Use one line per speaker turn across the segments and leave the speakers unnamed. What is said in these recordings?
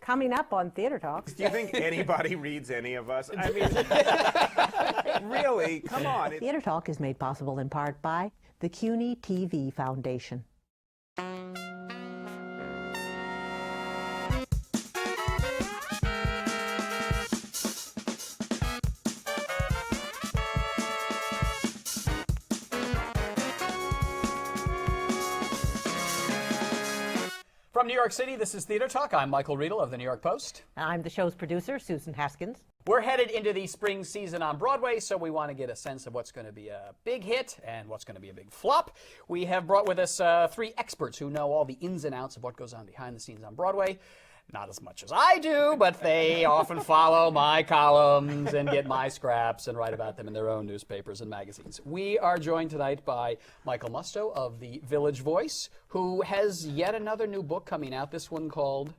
Coming up on Theater Talk.
Do you think anybody reads any of us? I mean, really, come on.
Theater Talk is made possible in part by the CUNY TV Foundation.
From New York City, this is Theater Talk. I'm Michael Riedel of the New York Post.
I'm the show's producer, Susan Haskins.
We're headed into the spring season on Broadway, so we want to get a sense of what's going to be a big hit and what's going to be a big flop. We have brought with us three experts who know all the ins and outs of what goes on behind the scenes on Broadway. Not as much as I do, but they often follow my columns and get my scraps and write about them in their own newspapers and magazines. We are joined tonight by Michael Musto of the Village Voice, who has yet another new book coming out, this one called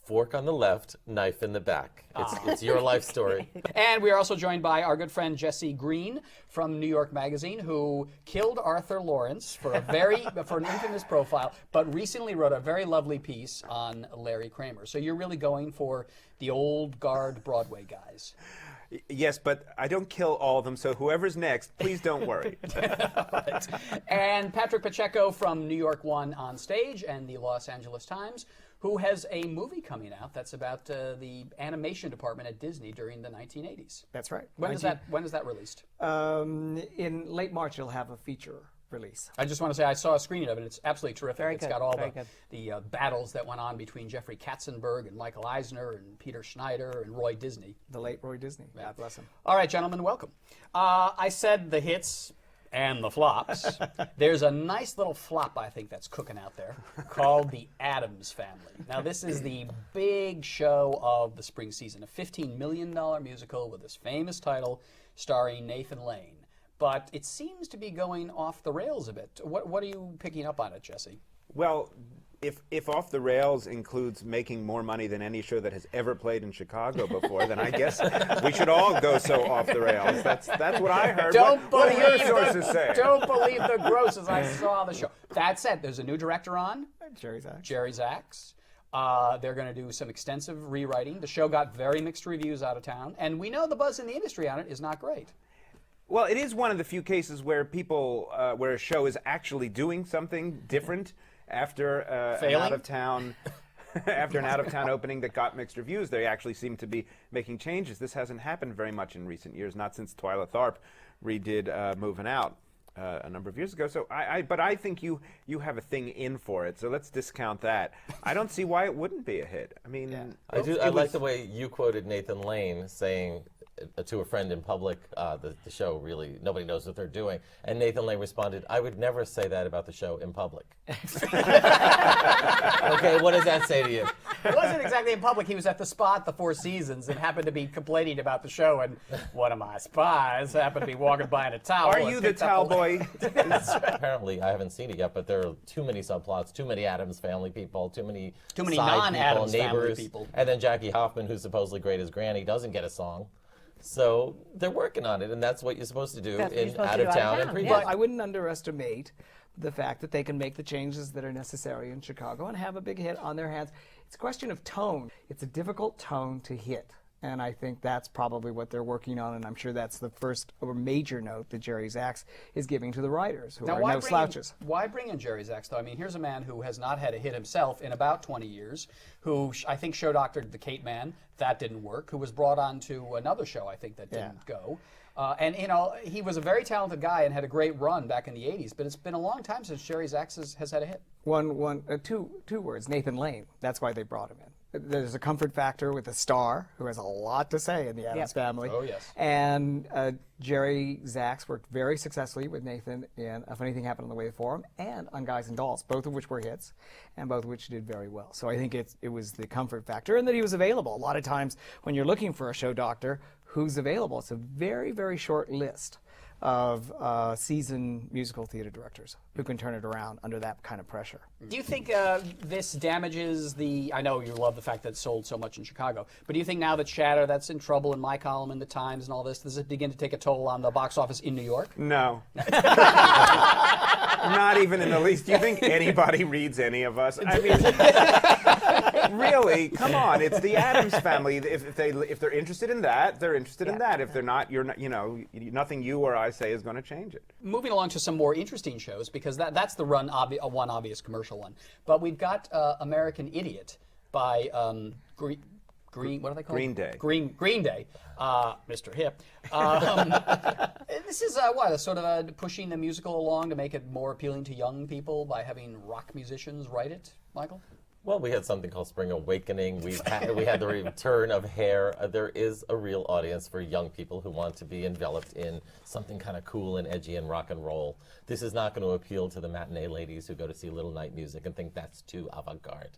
Fork on the Left, Knife in the Back. It's your life story.
And we are also joined by our good friend Jesse Green from New York Magazine, who killed Arthur Lawrence for an infamous profile, but recently wrote a very lovely piece on Larry Kramer. So you're really going for the old guard Broadway guys.
Yes, but I don't kill all of them, so whoever's next, please don't worry.
Right. And Patrick Pacheco from New York One on Stage and the Los Angeles Times, who has a movie coming out that's about the animation department at Disney during the 1980s.
That's right.
When is that released?
In late March, it'll have a feature release.
I just want to say I saw a screening of it. It's absolutely terrific.
Very
It's
good,
got all
very
the battles that went on between Jeffrey Katzenberg and Michael Eisner and Peter Schneider and Roy Disney.
The late Roy Disney. God bless him.
All right, gentlemen, welcome. I said the hits and the flops. There's a nice little flop, I think, that's cooking out there called The Addams Family. Now, this is the big show of the spring season, a $15 million musical with this famous title starring Nathan Lane. But it seems to be going off the rails a bit. What are you picking up on it, Jesse?
Well, if Off the Rails includes making more money than any show that has ever played in Chicago before, then I guess we should all go so off the rails. That's what I heard. What do your sources say?
Don't believe the grosses. I saw the show. That said, there's a new director on.
Jerry Zaks.
Jerry Zaks. They're going to do some extensive rewriting. The show got very mixed reviews out of town, and we know the buzz in the industry on it is not great.
Well, it is one of the few cases where where a show is actually doing something different after an out-of-town opening that got mixed reviews. They actually seem to be making changes. This hasn't happened very much in recent years, not since Twyla Tharp redid Moving Out a number of years ago. So but I think you have a thing in for it. So let's discount that. I don't see why it wouldn't be a hit. I mean,
yeah. I like the way you quoted Nathan Lane saying to a friend in public, the show really, nobody knows what they're doing. And Nathan Lane responded, I would never say that about the show in public. Okay, what does that say to you?
It wasn't exactly in public. He was at the Spot, the Four Seasons, and happened to be complaining about the show, and one of my spies happened to be walking by in a towel.
Are you the towel boy?
Apparently, I haven't seen it yet, but there are too many subplots, too many Addams Family people, too many
non-Addams Family
neighbors,
people.
And then Jackie Hoffman, who's supposedly great as Granny, doesn't get a song. So they're working on it, and that's what you're supposed to do in out of town and preview.
But I wouldn't underestimate the fact that they can make the changes that are necessary in Chicago and have a big hit on their hands. It's a question of tone. It's a difficult tone to hit. And I think that's probably what they're working on, and I'm sure that's the first or major note that Jerry Zaks is giving to the writers, who are no slouches.
Why bring in Jerry Zaks, though? I mean, here's a man who has not had a hit himself in about 20 years, who I think show doctored The Kate Man. That didn't work. Who was brought on to another show, I think, that didn't go. And, you know, he was a very talented guy and had a great run back in the 80s, but it's been a long time since Jerry Zaks has had a hit.
Two words, Nathan Lane. That's why they brought him in. There's a comfort factor with a star who has a lot to say in the Addams Family.
Oh, yes.
And Jerry Zaks worked very successfully with Nathan in If Anything Happened on the Way for Him and on Guys and Dolls, both of which were hits and both of which did very well. So I think it was the comfort factor and that he was available. A lot of times when you're looking for a show doctor who's available, it's a very, very short list of seasoned musical theater directors who can turn it around under that kind of pressure.
Do you think this damages the, I know you love the fact that it sold so much in Chicago, but do you think now that Shatter, that's in trouble in my column in the Times and all this, does it begin to take a toll on the box office in New York?
No. Not even in the least. Do you think anybody reads any of us? I mean, Really, come on, it's the Addams Family. If they're interested in that, they're interested in that. If they're not, you're not. Nothing you or I say is going to change it.
Moving along to some more interesting shows, because that's the one obvious commercial one. But we've got American Idiot by Green, what are they called?
Green Day.
Green Day, Mr. Hip. This is sort of pushing the musical along to make it more appealing to young people by having rock musicians write it, Michael?
Well, we had something called Spring Awakening. We had the return of Hair. There is a real audience for young people who want to be enveloped in something kind of cool and edgy and rock and roll. This is not going to appeal to the matinee ladies who go to see Little Night Music and think that's too avant-garde.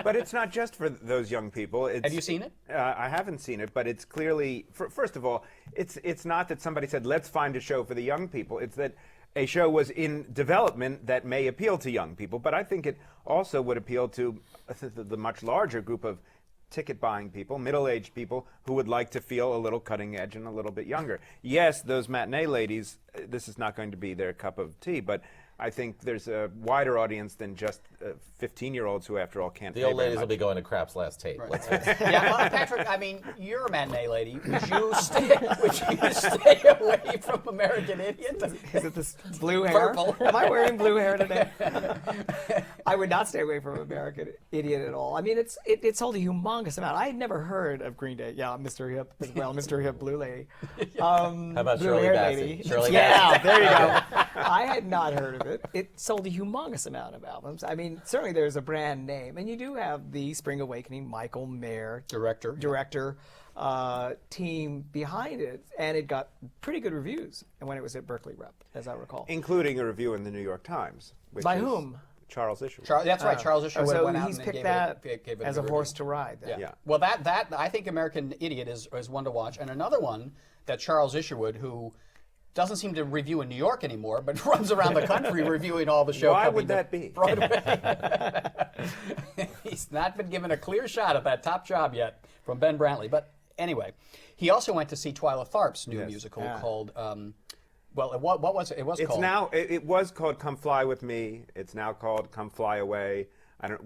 But it's not just for those young people.
Have you seen it?
I haven't seen it, but it's clearly, first of all, it's not that somebody said, let's find a show for the young people. It's that a show was in development that may appeal to young people, but I think it also would appeal to the much larger group of ticket-buying people, middle-aged people who would like to feel a little cutting edge and a little bit younger. Yes, those matinee ladies, this is not going to be their cup of tea, but I think there's a wider audience than just 15-year-olds who, after all, can't.
The old ladies will be going to Crapp's Last Tape.
Right.
Let's face it.
Yeah, well, Patrick, I mean, you're a matinee lady. Would you stay away from American Idiot?
Is it this blue hair?
Purple.
Am I wearing blue hair today? I would not stay away from American Idiot at all. I mean, it sold a humongous amount. I had never heard of Green Day. Yeah, Mr. Hip as well, Mr. Hip, Blue Lady.
How about
blue
Shirley
hair
Bassey?
lady.
Shirley
Yeah,
Bassey.
there you go. I had not heard of it. It sold a humongous amount of albums. I mean, certainly there's a brand name, and you do have the Spring Awakening, Michael Mayer
Director
team behind it, and it got pretty good reviews. And when it was at Berkeley Rep, as I recall,
Including a review in the New York Times.
By whom?
Charles Isherwood.
That's right. Charles Isherwood
so
went out
he's
and
picked
gave
that
it a
as a
good
horse
review.
to ride. Then.
Yeah.
Well, that I think American Idiot is one to watch, and another one that Charles Isherwood, who doesn't seem to review in New York anymore, but runs around the country reviewing all the show.
Why
coming
would
to
that be?
Broadway. He's not been given a clear shot at that top job yet from Ben Brantley. But anyway, he also went to see Twyla Tharp's new musical called. What was it? It was called.
It was called Come Fly With Me. It's now called Come Fly Away. I don't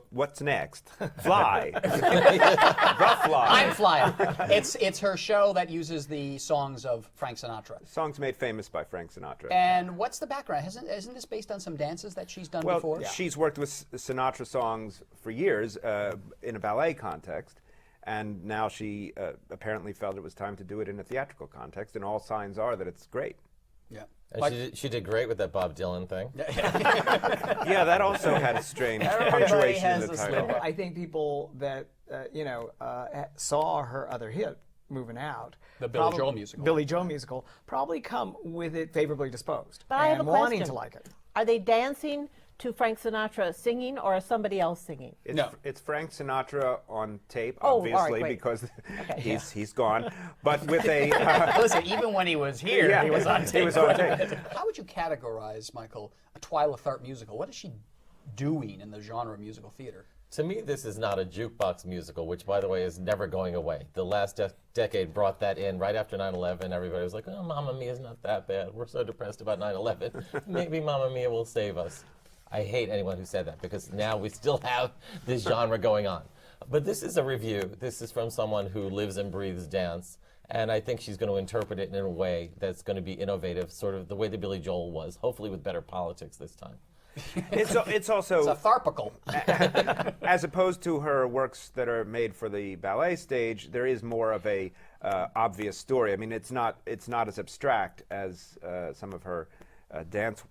what's next? Fly. The Fly.
I'm Flying. It's her show that uses the songs of Frank Sinatra.
Songs made famous by Frank Sinatra.
And what's the background? Isn't this based on some dances that she's done
Well,
before?
she's worked with Sinatra songs for years in a ballet context, and now she apparently felt it was time to do it in a theatrical context, and all signs are that it's great.
Yeah.
And she did great with that Bob Dylan thing.
Yeah, that also had a strange
Everybody
punctuation
has
in the
a
title.
slip-up.
I think people that saw her other hit, Moving Out,
The Billy Joel musical.
Billy Joel musical, probably come with it favorably disposed
But I have
and
a
wanting
question.
to like it.
Are they dancing to Frank Sinatra singing, or is somebody else singing?
It's Frank Sinatra on tape,
Oh, all
obviously,
right, great.
because
Okay.
he's gone. But with a
Listen, even when he was here,
Yeah,
he was on tape.
he was on tape.
How would you categorize, Michael, a Twyla Tharp musical? What is she doing in the genre of musical theater?
To me, this is not a jukebox musical, which, by the way, is never going away. The last decade brought that in right after 9/11. Everybody was like, oh, Mamma Mia's not that bad. We're so depressed about 9/11. Maybe Mamma Mia will save us. I hate anyone who said that, because now we still have this genre going on. But this is a review. This is from someone who lives and breathes dance. And I think she's going to interpret it in a way that's going to be innovative, sort of the way that Billy Joel was, hopefully with better politics this time.
it's also
It's a Tharpical.
as opposed to her works that are made for the ballet stage, there is more of a obvious story. I mean, it's not as abstract as some of her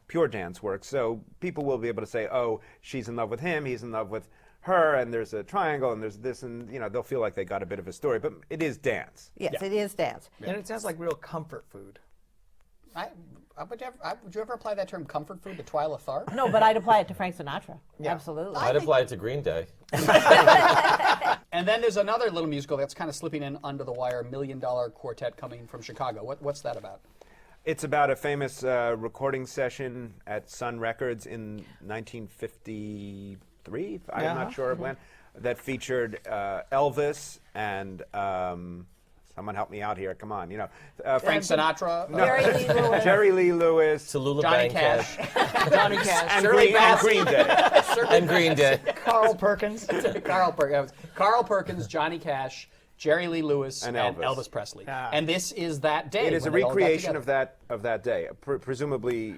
pure dance works. So people will be able to say, oh, she's in love with him, he's in love with her, and there's a triangle, and there's this, and they'll feel like they got a bit of a story. But it is dance.
Yes, it is dance.
And it sounds like real comfort food.
Would you ever apply that term comfort food to Twyla Tharp?
No, but I'd apply it to Frank Sinatra. Absolutely.
I'd apply it to Green Day.
And then there's another little musical that's kind of slipping in under the wire, $1 Million Quartet coming from Chicago. What's that about?
It's about a famous recording session at Sun Records in 1953. I'm not sure when. That featured Elvis and Someone help me out here. Come on, you know.
Frank Sinatra.
Jerry Lee Lewis.
Jerry Lee Lewis.
Tallulah
Johnny
Bankhead.
Cash.
Johnny Cash.
And
Shirley
Green Day.
And Green Day.
Carl Perkins.
Carl Perkins, Johnny Cash, Jerry Lee Lewis,
And
and
Elvis.
Elvis Presley.
Ah.
And this is that day.
It is a
when they all got
recreation
together.
of that day, presumably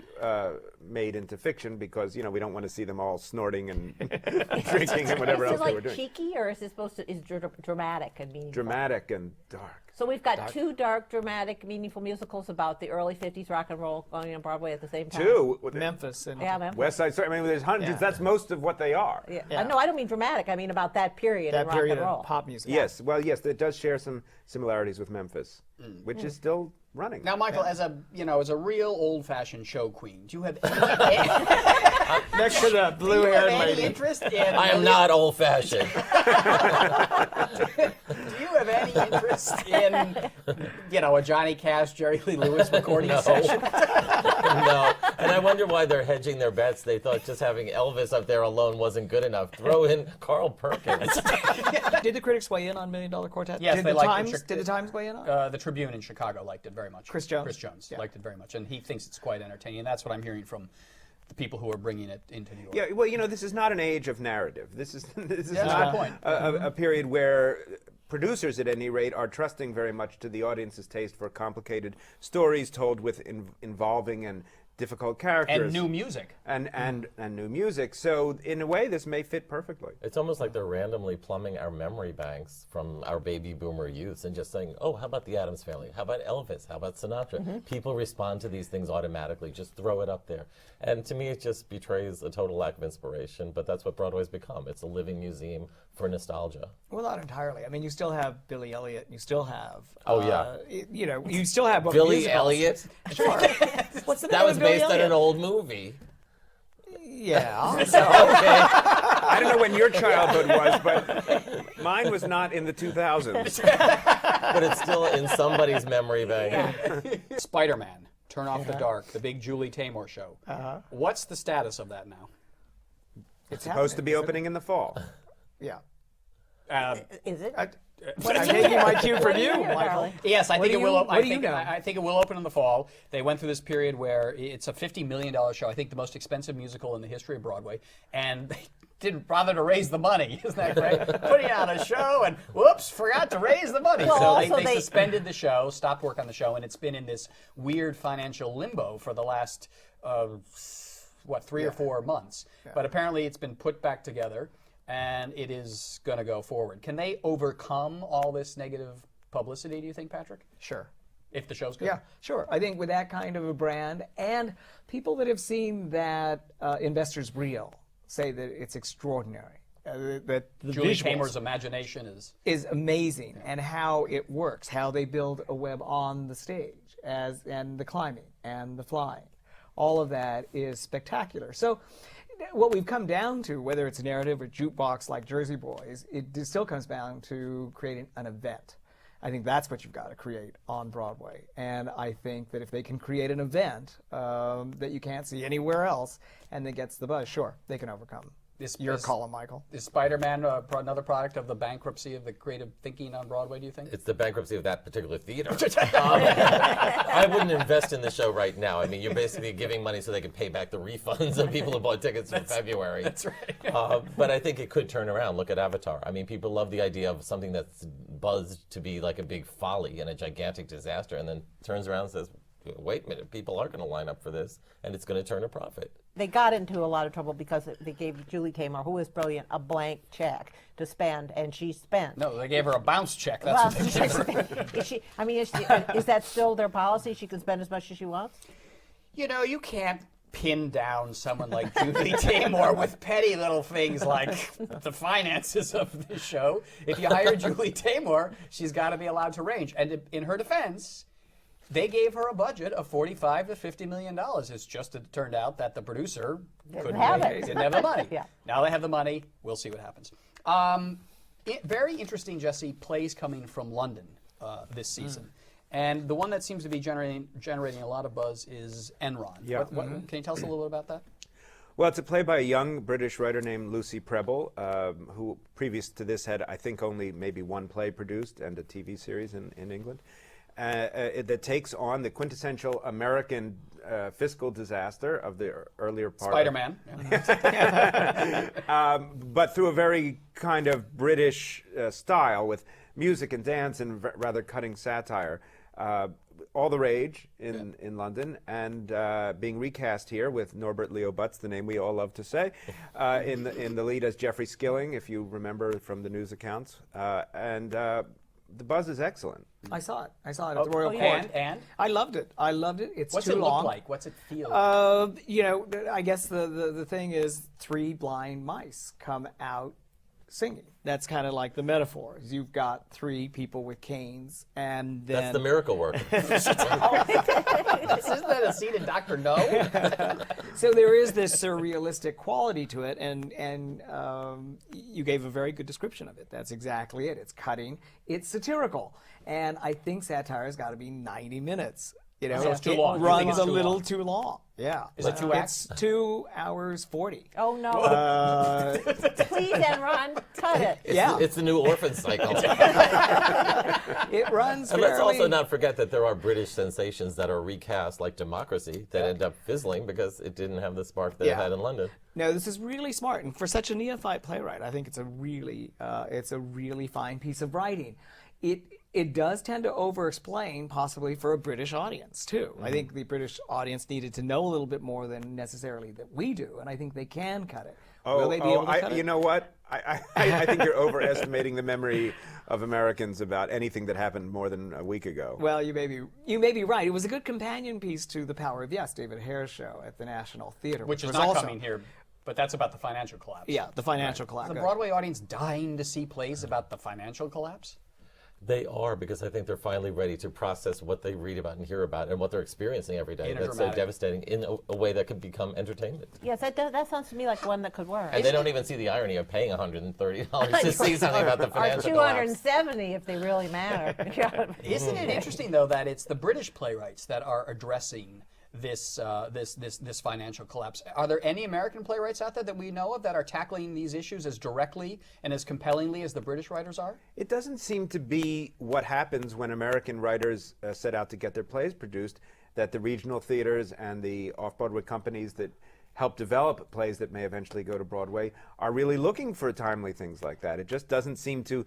made into fiction because we don't want to see them all snorting and drinking and whatever
Is
else
it
they were
like
doing.
cheeky, or is it supposed to is dramatic and meaningful?
Dramatic and dark.
So we've got two dark, dramatic, meaningful musicals about the early '50s rock and roll going on Broadway at the same time.
Two.
Memphis. And
Yeah, man.
West Side Story. I mean, there's hundreds.
Yeah.
That's most of what they are.
Yeah.
Yeah.
No, I don't mean dramatic. I mean about that period in
that
rock
period
and roll.
of pop music.
Yes. Well, yes, it does share some similarities with Memphis, which is still running.
Now, Michael, as a real old-fashioned show queen, do you have
Next to the blue-haired
any
lady.
interest in?
I am not old-fashioned.
Do you have any interest in, a Johnny Cash, Jerry Lee Lewis recording
No.
session?
No. And I wonder why they're hedging their bets. They thought just having Elvis up there alone wasn't good enough. Throw in Carl Perkins.
Did the critics weigh in on $1 Million Quartet?
Yes,
did
they
the
liked it.
Times. Did the Times weigh in on it?
The Tribune in Chicago liked it very much.
Chris Jones?
Chris Jones
Yeah.
liked it very much, and he thinks it's quite entertaining. And that's what I'm hearing from the people who are bringing it into New York.
Yeah, well, this is not an age of narrative. This is
that's
not
a good point.
a period where producers, at any rate, are trusting very much to the audience's taste for complicated stories told with involving and difficult characters
And new music.
and new music. So in a way, this may fit perfectly.
It's almost like they're randomly plumbing our memory banks from our baby boomer youths and just saying, oh, how about the Addams Family? How about Elvis? How about Sinatra? People respond to these things automatically. Just throw it up there. And to me, it just betrays a total lack of inspiration. But that's what Broadway's become. It's a living museum for nostalgia.
Well, not entirely. I mean, you still have Billy Elliot. And you still have.
Oh, yeah.
You still have both
Billy
musicals.
Elliot?
Sure. What's the
That
name
was
of Billy
based on
Elliot?
an old movie.
Yeah.
Okay.
I don't know when your childhood was, but mine was not in the 2000s.
But it's still in somebody's memory bank.
Spider-Man, Turn Off the Dark, the big Julie Taymor show. What's the status of that now?
It's supposed to be opening in the fall.
Yeah.
Is it?
I'm taking my cue from you, Michael.
Yes, I think it will.
What do you know?
I think it will open in the fall. They went through this period where it's a $50 million show. I think the most expensive musical in the history of Broadway, and they didn't bother to raise the money. Isn't that great? Putting on a show and whoops, forgot to raise the money.
Well,
So
also
they suspended the show, stopped work on the show, and it's been in this weird financial limbo for the last 3 or 4 months. But apparently, it's been put back together. And it is going to go forward. Can they overcome all this negative publicity, do you think, Patrick?
Sure.
If the show's good?
Yeah, sure. I think with that kind of a brand and people that have seen that Investors Reel say that it's extraordinary. That the
Julie
visuals
Taymor's imagination is
amazing, and how it works, how they build a web on the stage, and the climbing and the flying. All of that is spectacular. So what we've come down to, whether it's a narrative or jukebox like Jersey Boys, it still comes down to creating an event. I think that's what you've got to create on Broadway. And I think that if they can create an event that you can't see anywhere else and that gets the buzz, sure, they can overcome. Your column, Michael.
Is Spider-Man another product of the bankruptcy of the creative thinking on Broadway, do you think?
It's the bankruptcy of that particular theater. I wouldn't invest in the show right now. I mean, you're basically giving money so they can pay back the refunds of people who bought tickets in February.
That's right.
But I think it could turn around. Look at Avatar. I mean, people love the idea of something that's buzzed to be like a big folly and a gigantic disaster, and then turns around and says, wait a minute, people are going to line up for this, and it's going to turn a profit.
They got into a lot of trouble because they gave Julie Taymor, who is brilliant, a blank check to spend, and she spent.
No, they gave her a bounce check. That's what they gave her.
Is that still their policy? She can spend as much as she wants?
You know, you can't pin down someone like Julie Taymor with petty little things like the finances of the show. If you hire Julie Taymor, she's got to be allowed to range. And in her defense, they gave her a budget of $45 to $50 million. It's just turned out that the producer didn't have the money.
Yeah.
Now they have the money. We'll see what happens. Very interesting, Jesse, plays coming from London this season. And the one that seems to be generating a lot of buzz is Enron.
Yeah.
Can you tell us a little bit about that?
Well, it's a play by a young British writer named Lucy Prebble, who previous to this had, I think, only maybe one play produced and a TV series in England, that takes on the quintessential American fiscal disaster of the earlier part.
Spider-Man.
But through a very kind of British style with music and dance and rather cutting satire. All the rage in London, and being recast here with Norbert Leo Butz, the name we all love to say, in the lead as Jeffrey Skilling, if you remember from the news accounts. And the buzz is excellent.
I saw it at the Royal Court.
And?
I loved it. It's
What's
too
it
long.
look like? What's it feel?
I guess the thing is 3 blind mice come out singing. That's kind of like the metaphor. You've got 3 people with canes, and then
That's the miracle work.
Isn't that a scene in Dr. No?
so there is this surrealistic quality to it, and you gave a very good description of it. That's exactly it. It's cutting. It's satirical, and I think satire has got to be 90 minutes. You know,
So it's too long.
It
You think
runs
it's
a
too
little
long?
too long. Yeah.
Is it 2 acts?
It's 2 hours 40.
Oh, no. Please, Enron, cut it.
It's the new orphan cycle.
It runs
And let's
fairly-
also not forget that there are British sensations that are recast, like Democracy, that end up fizzling because it didn't have the spark that it had in London.
No, this is really smart, and for such a neophyte playwright, I think it's a really fine piece of writing. It does tend to over-explain, possibly for a British audience too. I think the British audience needed to know a little bit more than necessarily that we do, and I think they can cut it. Will they be able to cut it?
You know what? I think you're overestimating the memory of Americans about anything that happened more than a week ago.
Well, you may be right. It was a good companion piece to The Power of Yes, David Hare's show at the National Theater,
Which is
was
not
also
coming here, but that's about the financial collapse.
Yeah, the financial
Is
collapse.
the Broadway audience dying to see plays about the financial collapse?
They are, because I think they're finally ready to process what they read about and hear about and what they're experiencing every day.
In a
That's so
dramatic-
devastating in a way that could become entertainment.
Yes, that sounds to me like one that could work.
And they don't even see the irony of paying $130 to see something about the
Or
financial collapse.
270 if they really matter.
Isn't it interesting, though, that it's the British playwrights that are addressing this financial collapse? Are there any American playwrights out there that we know of that are tackling these issues as directly and as compellingly as the British writers are?
It doesn't seem to be what happens when American writers set out to get their plays produced, that the regional theaters and the off-Broadway companies that help develop plays that may eventually go to Broadway are really looking for timely things like that. It just doesn't seem to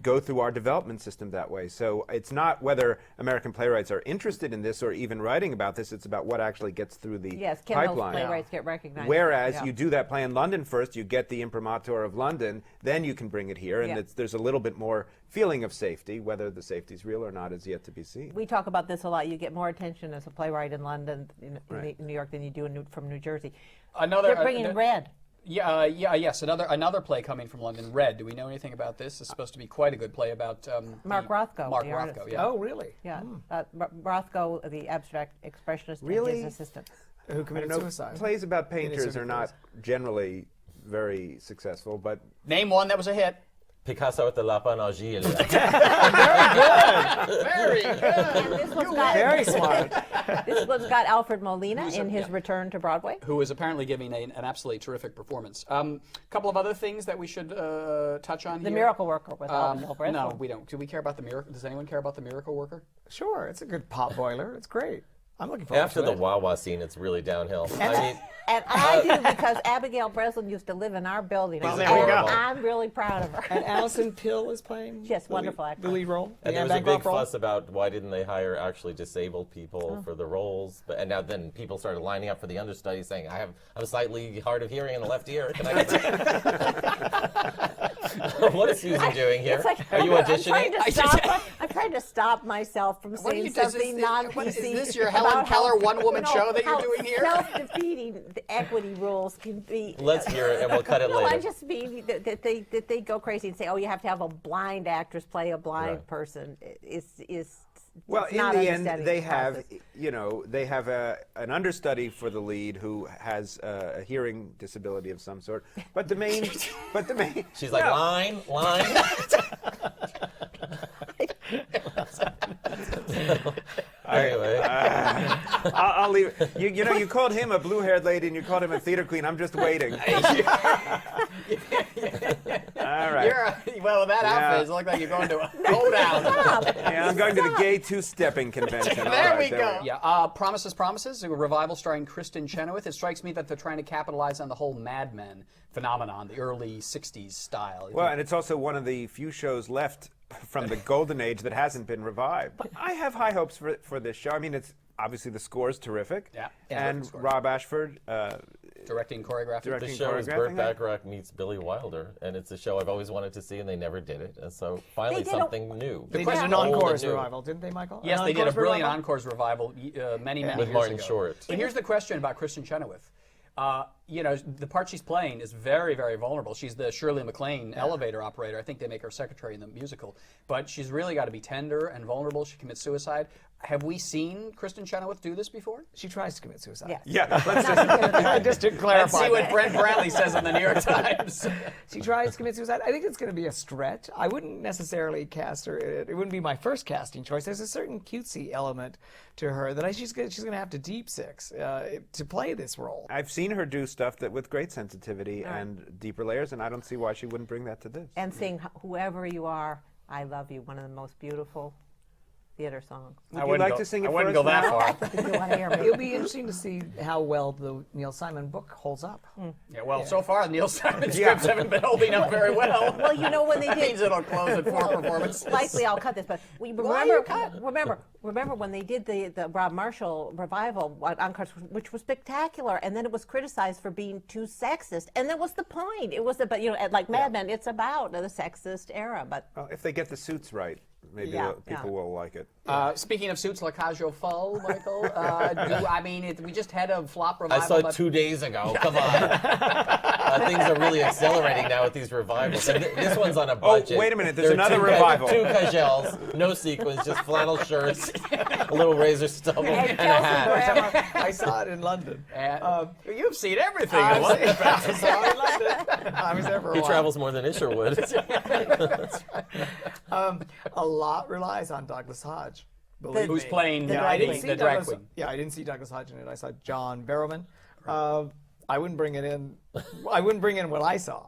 go through our development system that way. So it's not whether American playwrights are interested in this or even writing about this, it's about what actually gets through the
Yes, can those
pipeline.
playwrights get recognized?
Whereas
Yeah.
you do that play in London first, you get the imprimatur of London, then you can bring it here, and
Yeah.
there's a little bit more feeling of safety. Whether the safety's real or not is yet to be seen.
We talk about this a lot. You get more attention as a playwright in London, in
Right.
New York, than you do from New Jersey.
Another,
They're bringing Red.
Yes. Another play coming from London, Red. Do we know anything about this? It's supposed to be quite a good play about
Mark Rothko,
Mark
the
Rothko,
artist.
yeah.
Oh, really?
Yeah, Rothko, the abstract expressionist,
Really?
and his assistant.
Who committed
No,
suicide?
plays about painters
certain
are not generally very successful, but
Name one that was a hit.
Picasso at the La Panagile.
Very good.
And this one's got,
Very smart.
this one's got Alfred Molina in his return to Broadway.
Who is apparently giving an absolutely terrific performance. A couple of other things that we should touch on
The
here.
Miracle Worker with Alvin Bristol.
No, we don't. Do we care about the miracle? Does anyone care about the Miracle Worker?
Sure, it's a good pot boiler. It's great. I'm looking forward
After
to
the
it.
Wawa scene, it's really downhill. I mean,
And I do because Abigail Breslin used to live in our building.
Well,
and
there we go.
I'm really proud of her.
And Alison Pill is playing.
Yes, wonderful
the
actor.
lead role.
and
the
there was a
Anne
big
Bancroft role.
fuss about why didn't they hire actually disabled people for the roles. And now then people started lining up for the understudy saying, I have a slightly hard of hearing in the left ear. Can I get What is Susan doing here?
It's like,
Are you auditioning?
I'm trying to stop myself from
What are
saying
you- is this-
something
is
non-PC.
this your Helen Keller one-woman show that you're doing here?
Self-defeating the equity rules can be.
Let's hear it and we'll cut it
No, I
later.
just mean that they go crazy and say, oh, you have to have a blind actress play a blind
Right.
person.
well,
it's
in
not
the end,
understanding
they
the
have,
process.
they have an understudy for the lead who has a hearing disability of some sort. But the main,
She's like,
No.
line. Anyway,
I'll leave. You know, you called him a blue-haired lady, and you called him a theater queen. I'm just waiting. All right.
Well, with that outfit, it looks like you're going to a hoedown.
Yeah, I'm going to the gay two-stepping convention.
There we go. Yeah, Promises, a revival starring Kristen Chenoweth. It strikes me that they're trying to capitalize on the whole Mad Men phenomenon, the early 60s style.
Well, and it's also one of the few shows left from the golden age that hasn't been revived. But I have high hopes for this show. I mean, it's obviously the score is terrific.
Yeah.
And
Score.
Rob Ashford.
Directing, choreographing.
Directing.
the show is Burt
choreographing it?
Bacharach meets Billy Wilder, and it's a show I've always wanted to see, and they never did it. And so finally
did a-
something new.
They did an
Old and
encore
new.
revival, didn't they, Michael?
Yes,
An
they did a
encores
brilliant
revival?
Encores revival many
With
years
Martin
ago.
Short.
But here's the question about Kristen Chenoweth. You know, the part she's playing is very, very vulnerable. She's the Shirley MacLaine elevator operator. I think they make her secretary in the musical. But she's really got to be tender and vulnerable. She commits suicide. Have we seen Kristen Chenoweth do this before?
She tries to commit suicide.
Yes.
Yeah, let's just.
Just to
Let's
clarify
see what
that.
Brent Brantley says in the New York Times.
She tries to commit suicide. I think it's going to be a stretch. I wouldn't necessarily cast her. It wouldn't be my first casting choice. There's a certain cutesy element to her that she's going to have to deep six to play this role.
I've seen her do stuff that with great sensitivity and deeper layers, and I don't see why she wouldn't bring that to this.
And sing "Whoever You Are, I Love You," one of the most beautiful theater songs.
Would you like to sing it
I
for
wouldn't
us
go that
now?
far.
If you want to hear me.
It'll be interesting to see how well the Neil Simon book holds up.
Yeah, well, so far, Neil Simon scripts haven't been holding up very well.
Well, you know when they
That
did.
means it'll close at 4 performances.
Likely I'll cut this, but we remember when they did the Rob Marshall revival on Encores, which was spectacular, and then it was criticized for being too sexist, and that was the point. It was about, like Mad Men, it's about the sexist era, but
Well, if they get the suits right, maybe
Yeah,
people will like it.
Speaking of suits, La Cage aux Folles, Michael, we just had a flop
I
revival.
saw it
but-
2 days ago. Come on. Things are really accelerating now with these revivals. And this one's on a budget.
wait a minute, there's
There are
another
two
revival.
Two cagelles, no sequins, just flannel shirts, a little razor stubble, and a hat.
I saw it in London.
And, you've seen everything.
I
in
was
London.
in London. I was there for a
He
while.
travels more than Isher would.
A lot relies on Douglas Hodge. Believe
Who's
me.
playing
The
the,
drag
the,
queen.
the drag queen.
Yeah, I didn't see Douglas Hodge in it. I saw John Barrowman. I wouldn't bring it in. I wouldn't bring in what I saw.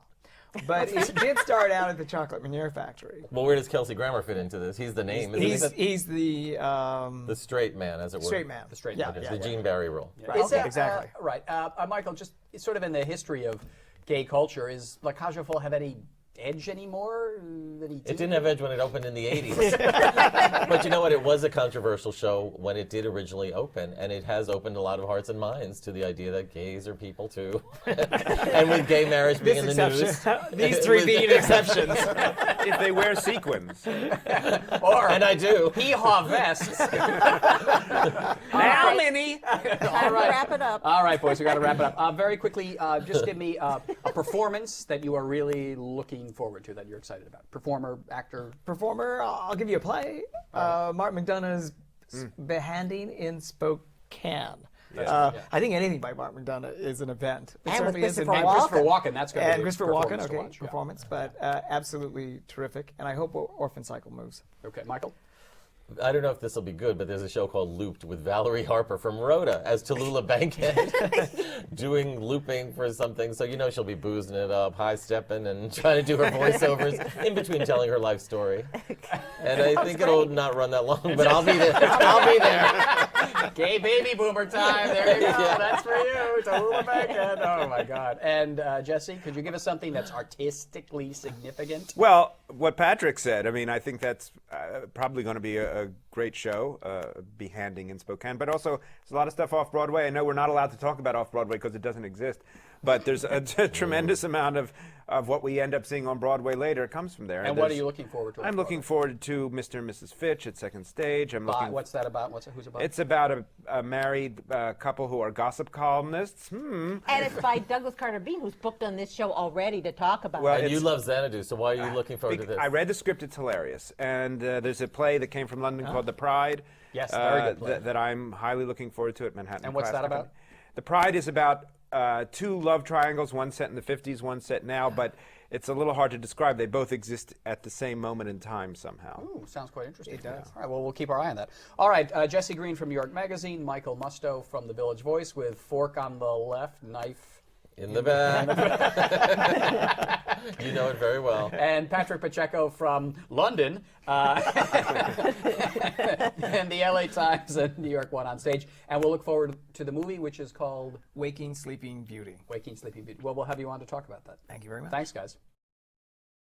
But it did start out at the Chocolate Manure Factory.
Well, where does Kelsey Grammer fit into this? He's the name. Isn't he?
He's the
The straight man, as it were.
straight man.
The straight
yeah,
man.
yeah,
The
yeah.
Gene Barry role.
Right.
Is that,
exactly.
Right. Michael, just sort of in the history of gay culture, is La Cage aux Folles have any edge anymore? That
It didn't have edge when it opened in the 80s. But you know what? It was a controversial show when it did originally open, and it has opened a lot of hearts and minds to the idea that gays are people too. And with gay marriage being in the news.
These three being exceptions.
If they wear sequins.
Or
And I do.
hee-haw vests.
How
many?
Time to wrap it up.
All right, boys, we got to wrap it up. Very quickly, just give me a performance that you are really looking forward to, that you're excited about. Performer, actor.
Performer, I'll give you a play. Martin McDonough's Behanding in Spokane. I think anything by Martin McDonough is an event. It
And with
certainly is in
Christopher
my-
Walken.
Christopher Walken, that's going to be
And
a
Christopher Walken,
performance to
okay,
watch, yeah.
performance, but absolutely terrific. And I hope Orphan Cycle moves.
Okay, Michael?
I don't know if this will be good, but there's a show called Looped with Valerie Harper from Rhoda as Tallulah Bankhead doing looping for something. So you know she'll be boozing it up, high-stepping, and trying to do her voiceovers in between telling her life story. And I think it'll not run that long, but I'll be there. I'll be there.
Gay baby boomer time. There you go.
Yeah.
That's for you. Tallulah Bankhead. Oh, my God. And Jesse, could you give us something that's artistically significant?
Well, what Patrick said, I mean, I think that's probably going to be a great show, Behanding in Spokane. But also, there's a lot of stuff off Broadway. I know we're not allowed to talk about off Broadway because it doesn't exist. But there's a tremendous amount of what we end up seeing on Broadway later comes from there.
And what are you looking forward to?
I'm looking forward to Mr. and Mrs. Fitch at Second Stage.
What's that about? Who's about?
It's about a married couple who are gossip columnists.
And it's by Douglas Carter Bean, who's booked on this show already to talk about
Well,
it.
And you
It's-
love Xanadu, so why are you looking forward to this?
I read the script; it's hilarious. And there's a play that came from London called The Pride.
Yes, very good play.
That I'm highly looking forward to at Manhattan.
And what's
Class
that
Company.
about?
The Pride is about two love triangles, one set in the 50s, one set now. But it's a little hard to describe. They both exist at the same moment in time somehow.
Ooh, sounds quite interesting.
It does.
All right, well, we'll keep our eye on that. All right, Jesse Green from New York Magazine, Michael Musto from The Village Voice with fork on the left, knife
In the back. You know it very well.
and Patrick Pacheco from London, and the LA Times and New York One on Stage. And we'll look forward to the movie, which is called
Waking Sleeping Beauty.
Waking Sleeping Beauty. Well, we'll have you on to talk about that.
Thank you very much.
Thanks, guys.